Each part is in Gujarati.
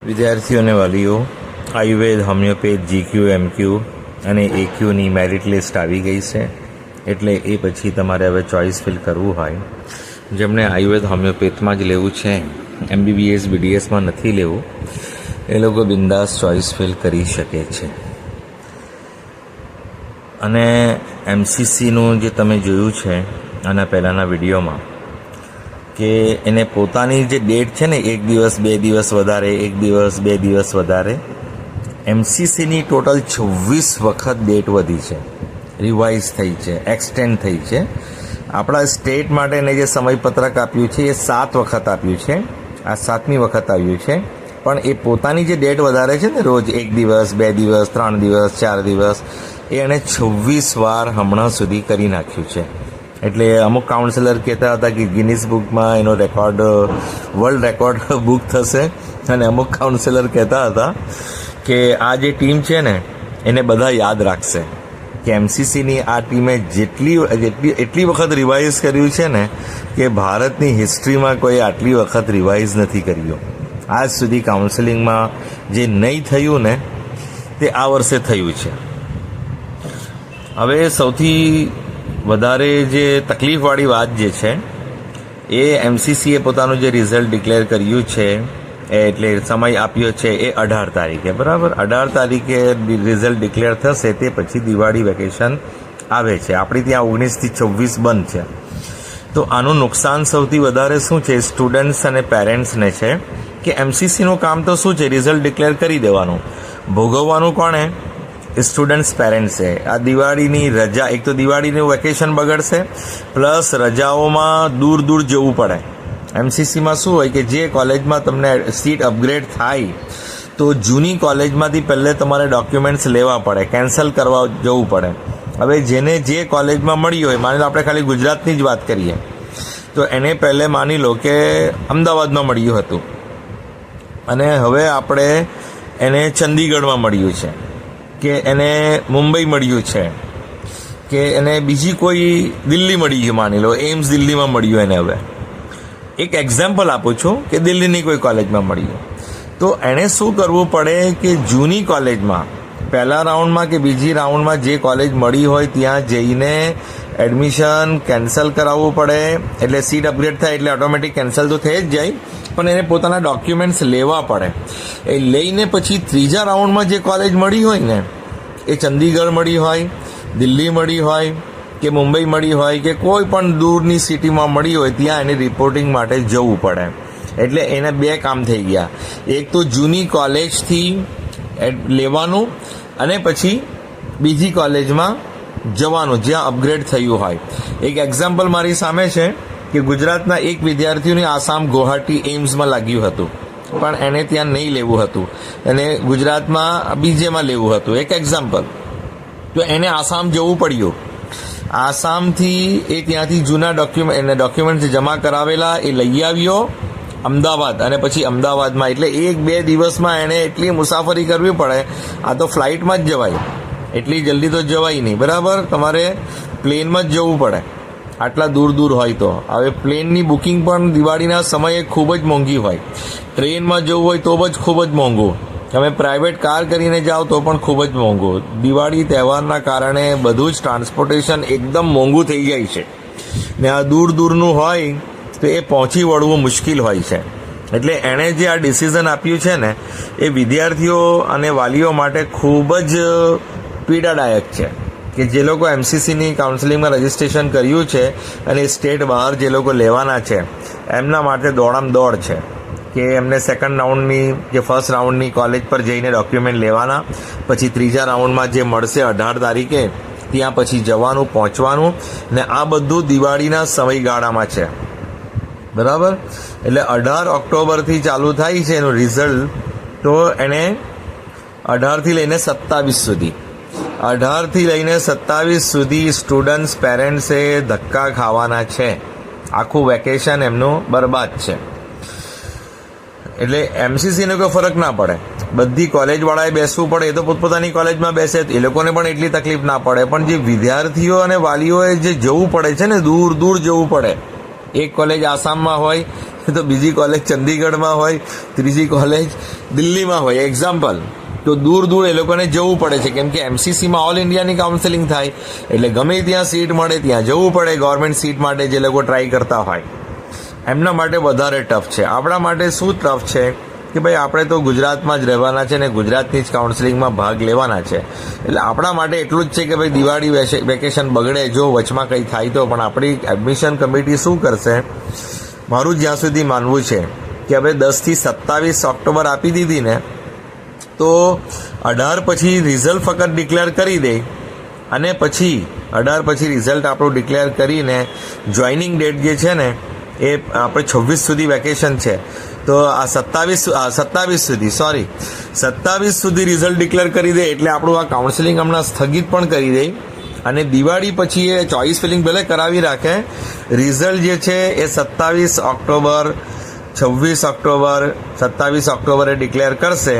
વિદ્યાર્થીઓ અને વાલીઓ, આયુર્વેદ, હોમિયોપેથ, જીક્યુ, એમક્યુ અને એક્યુની મેરિટ લિસ્ટ આવી ગઈ છે. એટલે એ પછી તમારે હવે ચોઇસ ફિલ કરવું હોય, જેમણે આયુર્વેદ હોમિયોપેથમાં જ લેવું છે, MBBS BDSમાં નથી લેવું, એ લોકો બિંદાસ ચોઇસ ફિલ કરી શકે છે. અને MCCનું જે તમે જોયું છે આના પહેલાંના વિડીયોમાં કે એને પોતાની જે ડેટ છે ને, 1 દિવસ 2 દિવસ વધારે, 1 દિવસ 2 દિવસ વધારે, MCCની ટોટલ 26 વખત ડેટ વધી છે, રિવાઇઝ થઈ છે, એક્સટેન્ડ થઈ છે. આપણા સ્ટેટ માટે એને જે સમયપત્રક આપ્યું છે એ 7 વખત આપ્યું છે, આ 7મી વખત આવ્યું છે. પણ એ પોતાની જે ડેટ વધારે છે ને, રોજ 1 દિવસ 2 દિવસ 3 દિવસ 4 દિવસ, એ એણે 26 વાર હમણાં સુધી કરી નાખ્યું છે. એટલે અમુક કાઉન્સિલર કહેતા હતા કે ગિનિસ બુકમાં એનો રેકોર્ડ, વર્લ્ડ રેકોર્ડ બુક થશે, અને અમુક કાઉન્સિલર કહેતા હતા કે આ જે ટીમ છે ને એને બધા યાદ રાખશે કે MCCની આ ટીમે એટલી વખત રિવાઇઝ કર્યું છે ને કે ભારતની હિસ્ટ્રીમાં કોઈ આટલી વખત રિવાઇઝ નથી કર્યું. આજ સુધી કાઉન્સેલિંગમાં જે નહીં થયું ને તે આ વર્ષે થયું છે. હવે સૌથી વધારે જે તકલીફવાળી વાત જે છે એ MCCએ પોતાનું જે રિઝલ્ટ ડિક્લેર કર્યું છે, એટલે સમય આપ્યો છે એ 18 તારીખે, બરાબર. 18 તારીખે રિઝલ્ટ ડિક્લેર થશે, તે પછી દિવાળી વેકેશન આવે છે. આપણી ત્યાં 19 થી 26 બંધ છે. તો આનું નુકસાન સૌથી વધારે શું છે, સ્ટુડન્ટ્સ અને પેરેન્ટ્સને છે કે MCCનું કામ તો શું છે, રિઝલ્ટ ડિક્લેર કરી દેવાનું, ભોગવવાનું કોણે? સ્ટુડન્ટ્સ, પેરેન્ટ્સે. આ દિવાળીની રજા, એક તો દિવાળીનું વેકેશન બગડશે, પ્લસ રજાઓમાં દૂર દૂર જવું પડે. MCCમાં શું હોય કે જે કોલેજમાં તમને સીટ અપગ્રેડ થાય તો જૂની કોલેજમાંથી પહેલે તમારે ડોક્યુમેન્ટ્સ લેવા પડે, કેન્સલ કરવા જવું પડે. હવે જેને જે કોલેજમાં મળી હોય, માની લો આપણે ખાલી ગુજરાતની જ વાત કરીએ, તો એને પહેલે માની લો કે અમદાવાદમાં મળ્યું હતું અને હવે આપણે એને ચંદીગઢમાં મળ્યું છે, કે એને મુંબઈ મળ્યું છે, કે એને બીજી કોઈ દિલ્હી મળી ગયું, માની લો એમ્સ દિલ્હીમાં મળ્યું એને. હવે એક એક્ઝામ્પલ આપું છું કે દિલ્હીની કોઈ કોલેજમાં મળ્યું, તો એણે શું કરવું પડે કે જૂની કોલેજમાં પહેલા રાઉન્ડમાં કે બીજી રાઉન્ડમાં જે કોલેજ મળી હોય ત્યાં જઈને એડમિશન કેન્સલ કરાવવું પડે. એટલે સીટ અપગ્રેડ થાય એટલે ઓટોમેટિક કેન્સલ તો થઈ જ જાય, પણ એને પોતાના ડોક્યુમેન્ટ્સ લેવા પડે. એ લઈને પછી ત્રીજા રાઉન્ડમાં જે કોલેજ મળી હોય ને, એ ચંદીગઢ મળી હોય, દિલ્હી મળી હોય કે મુંબઈ મળી હોય કે કોઈ પણ દૂરની સિટીમાં મળી હોય, ત્યાં એને રિપોર્ટિંગ માટે જવું પડે. એટલે એને 2 કામ થઈ ગયા, એક તો જૂની કોલેજથી લેવાનું અને પછી બીજી કોલેજમાં જવાનું જ્યાં અપગ્રેડ થયું હોય. એક એક્ઝામ્પલ મારી સામે છે કે ગુજરાતના એક વિદ્યાર્થીઓને આસામ ગુવાહાટી એમ્સમાં લાગ્યું હતું, પણ એને ત્યાં નહીં લેવું હતું, એને ગુજરાતમાં બીજેમાં લેવું હતું. એક એક્ઝામ્પલ. તો એને આસામ જવું પડ્યું. આસામથી એ ત્યાંથી જૂના ડોક્યુમેન્ટ જમા કરાવેલા એ લઈ આવ્યો અમદાવાદ, અને પછી અમદાવાદમાં એટલે 1-2 દિવસમાં એણે એટલી મુસાફરી કરવી પડે. આ તો ફ્લાઇટમાં જ જવાય, એટલી જલ્દી તો જવાય નહીં, બરાબર. તમારે પ્લેનમાં જ જવું પડે આટલા દૂર દૂર હોય તો. હવે પ્લેનની બુકિંગ પણ દિવાળીના સમયે ખૂબ જ મોંઘી હોય, ટ્રેનમાં જવું હોય તો જ ખૂબ જ મોંઘું, તમે પ્રાઇવેટ કાર કરીને જાઓ તો પણ ખૂબ જ મોંઘું. દિવાળી તહેવારના કારણે બધું જ ટ્રાન્સપોર્ટેશન એકદમ મોંઘું થઈ જાય છે, ને આ દૂર દૂરનું હોય તો એ પહોંચી વળવું મુશ્કેલ હોય છે. એટલે એણે જે આ ડિસિઝન આપ્યું છે ને, એ વિદ્યાર્થીઓ અને વાલીઓ માટે ખૂબ જ પીડાદાયક છે કે જે લોકો MCCની કાઉન્સેલિંગમાં રજિસ્ટ્રેશન કર્યું છે અને સ્ટેટ બહાર જે લોકો લેવાના છે, એમના માટે દોડામ દોડ છે કે એમને સેકન્ડ રાઉન્ડની જે ફર્સ્ટ રાઉન્ડની કોલેજ પર જઈને ડોક્યુમેન્ટ લેવાના, પછી ત્રીજા રાઉન્ડમાં જે મળશે 18 તારીખે ત્યાં પછી જવાનું, પહોંચવાનું, ને આ બધું દિવાળીના સમયગાળામાં છે, બરાબર. એટલે 18 ઓક્ટોબરથી ચાલુ થાય છે એનું રિઝલ્ટ. તો એને 18થી લઈને 27 સુધી, 18થી લઈને 27 સુધી સ્ટુડન્ટ્સ, પેરેન્ટ્સે ધક્કા ખાવાના છે. આખું વેકેશન એમનું બરબાદ છે. એટલે MCCને કોઈ ફરક ના પડે, બધી કોલેજવાળાએ બેસવું પડે, એ તો પોતપોતાની કોલેજમાં બેસે, એ લોકોને પણ એટલી તકલીફ ના પડે. પણ જે વિદ્યાર્થીઓ અને વાલીઓએ જે જવું પડે છે ને, દૂર દૂર જવું પડે, એક કોલેજ આસામમાં હોય તો બીજી કોલેજ ચંદીગઢમાં હોય, ત્રીજી કોલેજ દિલ્હીમાં હોય એક્ઝામ્પલ, તો દૂર દૂર એ લોકોને જવું પડે છે, કેમ કે એમસીસીમાં ઓલ ઇન્ડિયાની કાઉન્સેલિંગ થાય એટલે ગમે ત્યાં સીટ મળે ત્યાં જવું પડે. ગવર્મેન્ટ સીટ માટે જે લોકો ટ્રાય કરતા હોય એમના માટે વધારે ટફ છે. આપણા માટે શું ટફ છે કે ભાઈ આપણે તો ગુજરાતમાં જ રહેવાના છે ને ગુજરાતની જ કાઉન્સેલિંગમાં ભાગ લેવાના છે, એટલે આપણા માટે એટલું જ છે કે ભાઈ દિવાળી વેકેશન બગડે જો વચમાં કંઈ થાય તો, પણ આપણી એડમિશન કમિટી શું કરશે, મારું જ્યાં સુધી માનવું છે કે હવે 10 થી 27 ઓક્ટોબર આપી દીધી ને તો 18 પછી રિઝલ્ટ ફક્ત ડિક્લેર કરી દે, અને પછી 18 પછી રિઝલ્ટ આપણું ડિક્લેર કરીને જોઈનિંગ ડેટ જે છે ને એ આપણે 26 સુધી વેકેશન છે, તો આ 27 સુધી રિઝલ્ટ ડિક્લેર કરી દે એટલે આપણું આ કાઉન્સેલિંગ હમણાં સ્થગિત પણ કરી દે, અને દિવાળી પછી એ ચોઇસ ફિલિંગ ભલે કરાવી રાખે, રિઝલ્ટ જે છે એ 27 ઓક્ટોબર 26 ઓક્ટોબર 27 ઓક્ટોબરે ડિક્લેર કરશે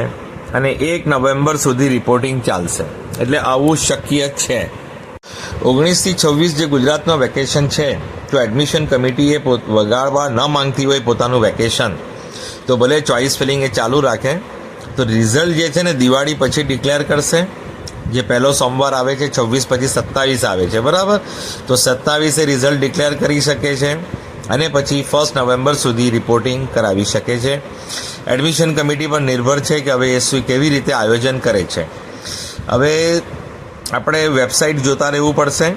અને 1 નવેમ્બર સુધી રિપોર્ટિંગ ચાલશે. એટલે આવું શક્ય છે. 19 થી 26 જે ગુજરાતમાં વેકેશન છે, તો એડમિશન કમિટીએ વગાડવા ન માંગતી હોય પોતાનું વેકેશન તો ભલે ચોઇસ ફિલિંગ એ ચાલુ રાખે, તો રિઝલ્ટ જે છે ને દિવાળી પછી ડિક્લેર કરશે, જે પહેલો સોમવાર આવે છે 26 પછી 27 આવે છે, બરાબર, તો 27 રિઝલ્ટ ડિક્લેર કરી શકે છે અને પછી 1 નવેમ્બર સુધી રિપોર્ટિંગ કરાવી શકે છે. એડમિશન કમિટી પર નિર્ભર છે કે હવે એ કેવી રીતે આયોજન કરે છે. હવે આપણે વેબસાઇટ જોતા રહેવું પડશે,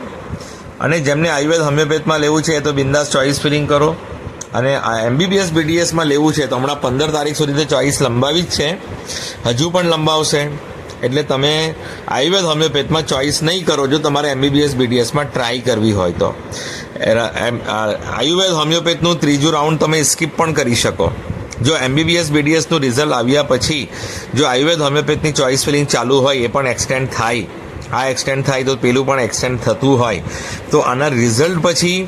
અને જેમને આયુર્વેદ હોમિયોપેથમાં લેવું છે એ તો બિંદાસ ચોઇસ ફિલિંગ કરો, અને MBBS BDSમાં લેવું છે તો હમણાં 15 તારીખ સુધી તો ચોઇસ લંબાવી જ છે, હજુ પણ લંબાવશે, એટલે તમે આયુર્વેદ હોમિયોપેથમાં ચોઇસ નહીં કરો જો તમારે MBBS BDSમાં ટ્રાય કરવી હોય તો. આયુર્વેદ હોમિયોપેથનું ત્રીજું રાઉન્ડ તમે સ્કીપ પણ કરી શકો. જો MBBS BDSનું રિઝલ્ટ આવ્યા પછી જો આયુર્વેદ હોમિયોપેથની ચોઇસ ફિલિંગ ચાલુ હોય એ પણ એક્સટેન્ડ થાય, આ એક્સટેન્ડ થાય તો પેલું પણ એક્સટેન્ડ થતું હોય, તો આના રિઝલ્ટ પછી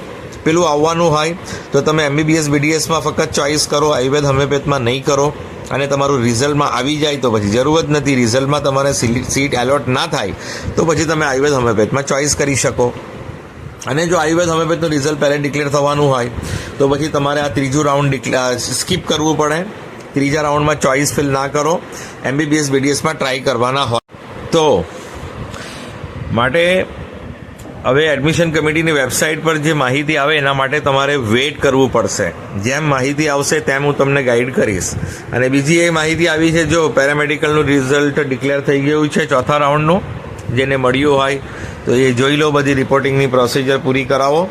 પેલું આવવાનું હોય તો તમે MBBS BDSમાં ફક્ત ચોઇસ કરો, આયુર્વેદ હોમિયોપેથમાં નહીં કરો, અને તમારું રિઝલ્ટમાં આવી જાય તો પછી જરૂર જ નથી. રિઝલ્ટમાં તમારે સીટ એલોટ ના થાય તો પછી તમે આયુર્વેદ હોમિયોપેથમાં ચોઇસ કરી શકો. અને જો આયુર્વેદ હોમિયોપેથનું રિઝલ્ટ પહેલાં ડિક્લેર થવાનું હોય તો પછી તમારે આ ત્રીજું રાઉન્ડ સ્કીપ કરવું પડે. ત્રીજા રાઉન્ડમાં ચોઇસ ફિલ ના કરો, MBBS BDSમાં ટ્રાય કરવાના હોય તો. માટે હવે એડમિશન કમિટીની વેબસાઇટ પર જે માહિતી આવે એના માટે તમારે વેઇટ કરવું પડશે. જેમ માહિતી આવશે તેમ હું તમને ગાઈડ કરીશ. અને બીજી એ માહિતી આવી છે, જો પેરામેડિકલનું રિઝલ્ટ ડિક્લેર થઈ ગયું છે ચોથા રાઉન્ડનું, જેને મળ્યું હોય તો એ જોઈ લો, બધી રિપોર્ટિંગની પ્રોસિજર પૂરી કરાવો.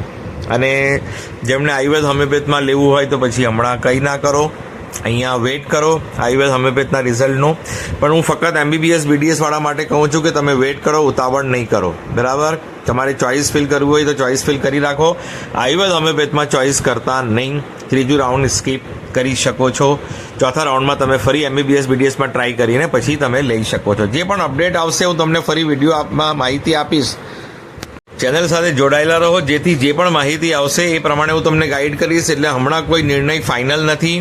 અને જેમને આયુર્વેદ હોમિયોપેથમાં લેવું હોય તો પછી હમણાં કંઈ ના કરો, અહીંયા વેઇટ કરો આયુર્વેદ હોમિયોપેથના રિઝલ્ટનું. પણ હું ફક્ત MBBS BDS વાળા માટે કહું છું કે તમે વેઇટ કરો, ઉતાવળ નહીં કરો, બરાબર. તમારે ચોઇસ ફિલ કરવું હોય તો ચોઇસ ફિલ કરી રાખો, આયુર્વેદ હોમિયોપેથમાં ચોઇસ કરતા નહીં. ત્રીજું રાઉન્ડ સ્કીપ કરી શકો છો. ચોથા રાઉન્ડમાં તમે ફરી MBBS BDSમાં ટ્રાય કરીને પછી તમે લઈ શકો છો. જે પણ અપડેટ આવશે હું તમને ફરી વિડીયોમાં માહિતી આપીશ. ચેનલ સાથે જોડાયેલા રહો, જેથી જે પણ માહિતી આવશે એ પ્રમાણે હું તમને ગાઈડ કરીશ. એટલે હમણાં કોઈ નિર્ણય ફાઇનલ નથી.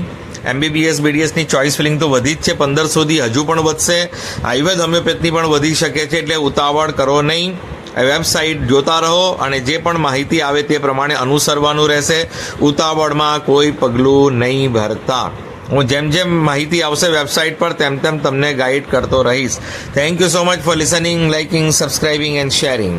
MBBS BDSની ચોઇસ ફિલિંગ તો વધી જ છે 15 સુધી, હજુ પણ વધશે. આયુર્વેદ હોમિયોપેથની પણ વધી શકે છે, એટલે ઉતાવળ કરો નહીં. વેબસાઇટ જોતા રહો અને જે પણ માહિતી આવે તે પ્રમાણે અનુસરવાનું રહેશે. ઉતાવળમાં કોઈ પગલું નહીં ભરતા. હું જેમ જેમ માહિતી આવશે વેબસાઇટ પર તેમ તેમ તમને ગાઈડ કરતો રહીશ. Thank you so much for listening, liking, subscribing and sharing.